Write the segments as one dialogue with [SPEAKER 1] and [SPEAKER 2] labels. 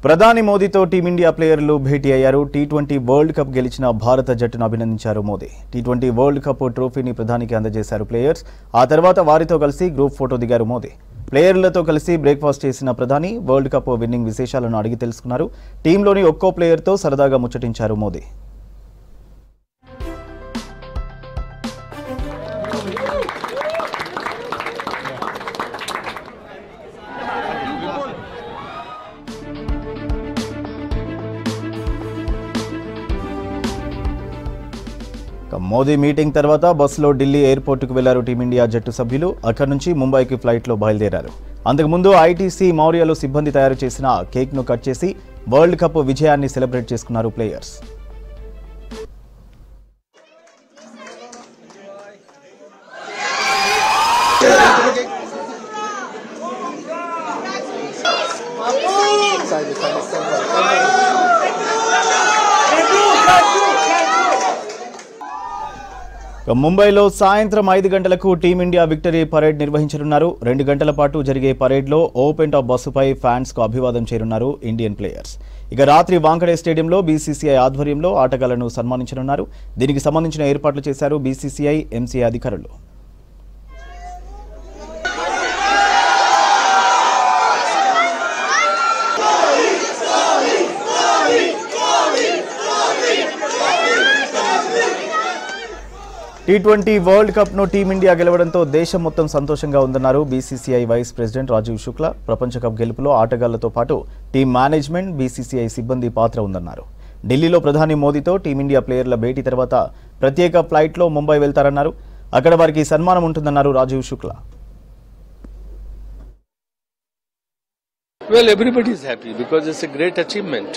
[SPEAKER 1] ప్రధాని మోదీతో టీమిండియా ప్లేయర్లు భేటీ అయ్యారు. టీ20 వరల్డ్ కప్ గెలిచిన భారత జట్టును అభినందించారు మోదీ. టీ20 వరల్డ్ కప్ ట్రోఫీని ప్రధానికి అందజేశారు ప్లేయర్స్. ఆ తర్వాత వారితో కలిసి గ్రూప్ ఫోటో దిగారు మోదీ. ప్లేయర్లతో కలిసి బ్రేక్ఫాస్ట్ చేసిన ప్రధాని వరల్డ్ కప్ విన్నింగ్ విశేషాలను అడిగి తెలుసుకున్నారు. టీంలోని ఒక్కో ప్లేయర్తో సరదాగా ముచ్చటించారు మోదీ. మోదీ మీటింగ్ తర్వాత బస్సులో ఢిల్లీ ఎయిర్పోర్టుకు వెళ్లారు టీమిండియా జట్టు సభ్యులు. అక్కడి నుంచి ముంబైకి ఫ్లైట్లో బయలుదేరారు. అంతకుముందు ఐటీసీ మౌర్యలో సిబ్బంది తయారు చేసిన కేక్ను కట్ చేసి వరల్డ్ కప్ విజయాన్ని సెలబ్రేట్ చేసుకున్నారు ప్లేయర్స్. ముంబైలో సాయంత్రం 5 గంటలకు టీమిండియా విక్టరీ పరేడ్ నిర్వహించనున్నారు. 2 గంటల పాటు జరిగే పరేడ్లో ఓపెన్ టాప్ బస్సుపై ఫ్యాన్స్ కు అభివాదం చేరున్నారు ఇండియన్ ప్లేయర్స్. ఇక రాత్రి వాంకడే స్టేడియంలో బీసీసీఐ ఆధ్వర్యంలో ఆటగాళ్లను సన్మానించనున్నారు. దీనికి సంబంధించిన ఏర్పాట్లు చేశారు బీసీసీఐ, ఎంసీఐ అధికారులు. టీ20 వరల్డ్ కప్ ను టీమిండియా గెలవడంతో దేశం మొత్తం సంతోషంగా ఉందన్నారు BCCI vice president Rajiv Shukla. ప్రపంచ కప్ గెలుపులో ఆటగాళ్లతో పాటు టీం మేనేజ్మెంట్, బీసీసీఐ సిబ్బంది పాత్ర ఉందన్నారు. ఢిల్లీలో ప్రధాని మోదీతో టీమిండియా ప్లేయర్ల భేటీ తర్వాత ప్రత్యేక ఫ్లైట్లో ముంబై వెళ్తారన్నారు. అక్కడ వారికి సన్మానం ఉంటుందన్నారు Rajiv Shukla.
[SPEAKER 2] Well, everybody is happy because it's a great achievement.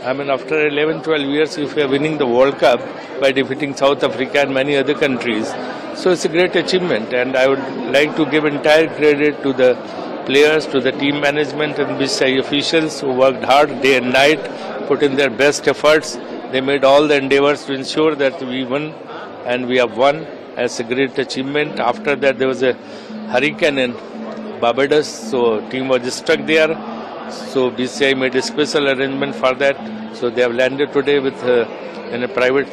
[SPEAKER 2] I mean, after 11-12 years, if we are winning the World Cup by defeating South Africa and many other countries, so it's a great achievement. And I would like to give entire credit to the players, to the team management and BCCI officials who worked hard day and night, put in their best efforts. They made all the endeavors to ensure that we won, and we have won. It's a great achievement. After that, there was a hurricane in Barbados, so team was stuck there. So BCCI made a special arrangement for that. So they have landed today with in a private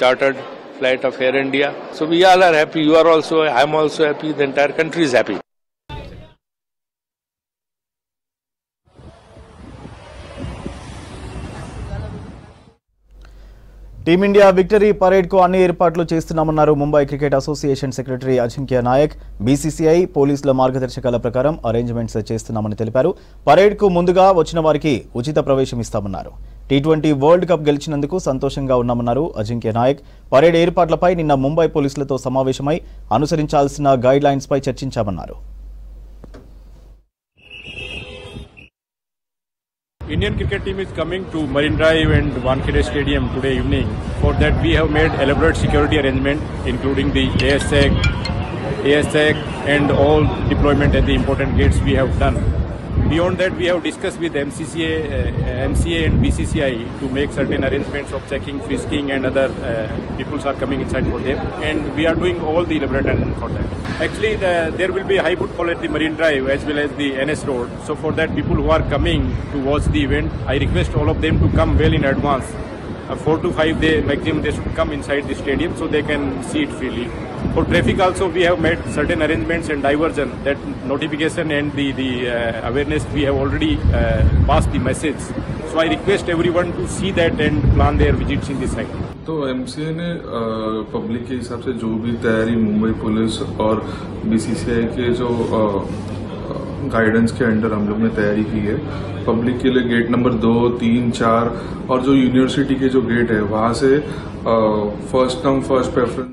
[SPEAKER 2] chartered flight of Air India. So we all are happy. You are also. I am also happy. The entire country is happy.
[SPEAKER 1] Team India victory parade కు అన్ని ఏర్పాట్లు చేస్తున్నామన్నారు Mumbai cricket association secretary Ajinkya Nayak. BCCI, పోలీసుల మార్గదర్శకాల ప్రకారం arrangements చేస్తున్నామని తెలిపారు. Parade కు ముందుగా వచ్చిన వారికి ఉచిత ప్రవేశం ఇస్తామన్నారు. టీ20 వరల్డ్ కప్ గెలిచినందుకు సంతోషంగా ఉన్నామన్నారు అజింక్య నాయక్. పరేడ్ ఏర్పాట్లపై నిన్న ముంబై పోలీసులతో సమావేశమై అనుసరించాల్సిన guide lines pi చర్చించామన్నారు.
[SPEAKER 3] Indian cricket team is coming to Marine Drive and Wankhede Stadium today evening. For that we have made elaborate security arrangement including the ASAC and all deployment at the important gates we have done. Beyond that we have discussed with MCA and BCCI to make certain arrangements of checking, frisking and other peoples are coming inside for them, and we are doing all the elaborate arrangement for that. Actually there will be high footfall at the Marine Drive as well as the NS Road, so for that people who are coming to watch the event, I request all of them to come well in advance. 4 to 5 day maximum they should come inside the stadium so they can see it freely. For traffic also we have made certain arrangements and diversion, that notification and the awareness we have already passed the message. So I request everyone to see that and plan their visits in this site.
[SPEAKER 4] तो MCA ने public के हिसाब से जो भी तैयारी Mumbai police और BCCI के जो गाइडेंस के अंडर हम लोग ने तैयारी की है. पब्लिक के लिए गेट नंबर 2, 3, 4 और जो यूनिवर्सिटी के जो गेट है वहाँ से फर्स्ट कम फर्स्ट प्रेफरेंस